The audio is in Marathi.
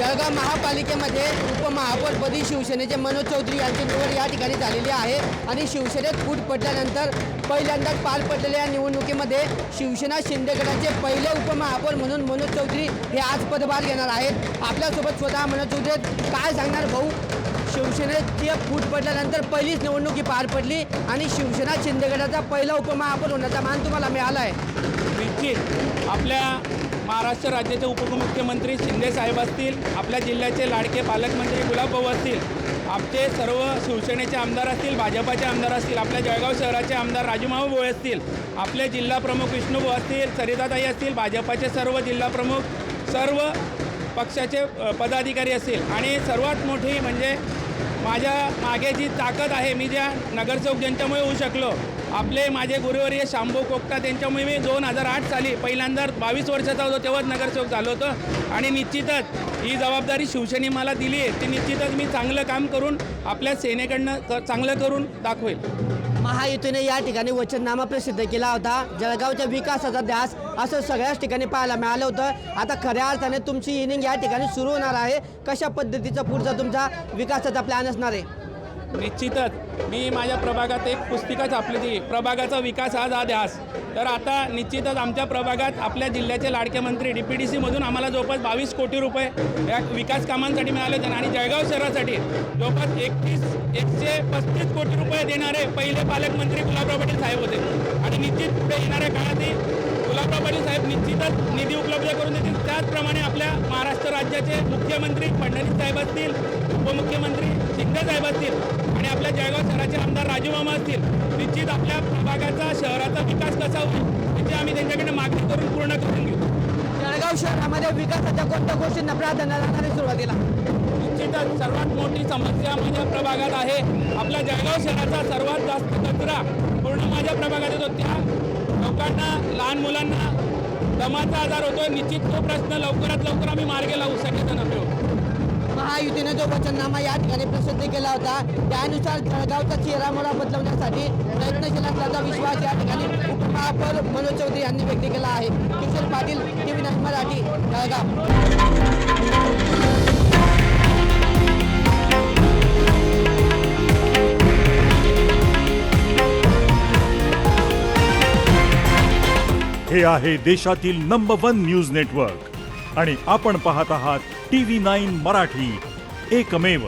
जळगाव महापालिकेमध्ये उपमहापौरपदी शिवसेनेचे मनोज चौधरी यांची निवड या ठिकाणी झालेली आहे आणि शिवसेनेत फूट पडल्यानंतर पहिल्यांदाच पार पडलेल्या निवडणुकीमध्ये शिवसेना शिंदे गटाचे पहिले उपमहापौर म्हणून मनोज चौधरी हे आज पदभार घेणार आहेत। आपल्यासोबत स्वतः मनोज चौधरी आहेत। काय सांगणार भाऊ, शिवसेनेची फूट पडल्यानंतर पहिलीच निवडणुकी पार पडली आणि शिवसेना शिंदे गटाचा पहिला उपमहापौर होण्याचा मान तुम्हाला मिळाला आहे। निश्चित आपल्या महाराष्ट्र राज्याचे उपमुख्यमंत्री शिंदे साहेब असतील, आपल्या जिल्ह्याचे लाडके पालकमंत्री गुलाबभाऊ असतील, आमचे सर्व शिवसेनेचे आमदार असतील, भाजपाचे आमदार असतील, आपल्या जळगाव शहराचे आमदार राजूमाऊ भोळे असतील, आपले जिल्हा प्रमुख विष्णुभाऊ असतील, सरिताताई असतील, भाजपाचे सर्व जिल्हा प्रमुख, सर्व पक्षाचे पदाधिकारी असतील आणि सर्वात मोठी म्हणजे माझ्या मागे जी ताकद आहे, मी ज्या नगरसेवक ज्यांच्यामुळे होऊ शकलो, आपले माझे गुरुवर्य शांभू कोकटा त्यांच्यामुळे मी 2008 साली पहिल्यांदा 22 वर्षाचा होतो तेव्हाच नगरसेवक झालो होतो आणि निश्चितच ही जबाबदारी शिवसेने मला दिली आहे, ती निश्चितच मी चांगलं काम करून आपल्या सेनेकडनं चांगलं करून दाखवेल। महायुतीने या ठिकाणी वचननामा प्रसिद्ध केला होता, जळगावच्या विकासाचा ध्यास असं सगळ्याच ठिकाणी पाहायला मिळालं होतं। आता खऱ्या अर्थाने तुमची इनिंग या ठिकाणी सुरू होणार आहे। कशा पद्धतीचा पुढचा तुमचा विकासाचा प्लॅन असणार आहे? निश्चितच मी माझ्या प्रभागात एक पुस्तिका छापली होती, प्रभागाचा विकास हा ध्यास। तर आता निश्चितच आमच्या प्रभागात आपल्या जिल्ह्याचे लाडके मंत्री DPDC मधून आम्हाला जवळपास 22 कोटी रुपये या विकास कामांसाठी मिळाले होते आणि जळगाव शहरासाठी जवळपास 135 कोटी रुपये देणारे पहिले पालकमंत्री गुलाबराव पाटील साहेब होते आणि निश्चित पुढे येणाऱ्या काळातही गुलाबराव पाटील साहेब निश्चितच निधी उपलब्ध करून देतील। त्याचप्रमाणे आपल्या महाराष्ट्र राज्याचे मुख्यमंत्री फडणवीस साहेब असतील, उपमुख्यमंत्री शिंदे साहेब असतील आणि आपल्या जळगाव शहराचे आमदार राजू मामा असतील, निश्चित आपल्या प्रभागाचा शहराचा विकास कसा होईल याची आम्ही त्यांच्याकडे मागणी करून पूर्ण करून घेऊ। जळगाव शहरामध्ये विकासाच्या कोणत्या गोष्टींना प्राधान्य देणार आहे सुरुवातीला? निश्चितच सर्वात मोठी समस्या माझ्या प्रभागात आहे, आपल्या जळगाव शहराचा सर्वात जास्त कचरा पूर्ण माझ्या प्रभागात येतो। त्या लोकांना, लहान मुलांना दमाचा आजार होतोय, निश्चित तो प्रश्न लवकरात लवकर आम्ही मार्गी लावू सगळेजण मिळून। महायुतीने जो वचननामा या ठिकाणी प्रसिद्ध केला होता त्यानुसार जळगावचा चेहरामोहरा बदलवण्यासाठी प्रयत्नशील असल्याचा विश्वास या ठिकाणी उपमहापौर मनोज चौधरी यांनी व्यक्त केला आहे। किशोर पाटील, TV9 मराठी, जळगाव। हे आहे देशातील नंबर 1 न्यूज नेटवर्क आणि आपण पाहत आहात TV9 मराठी, एकमेव।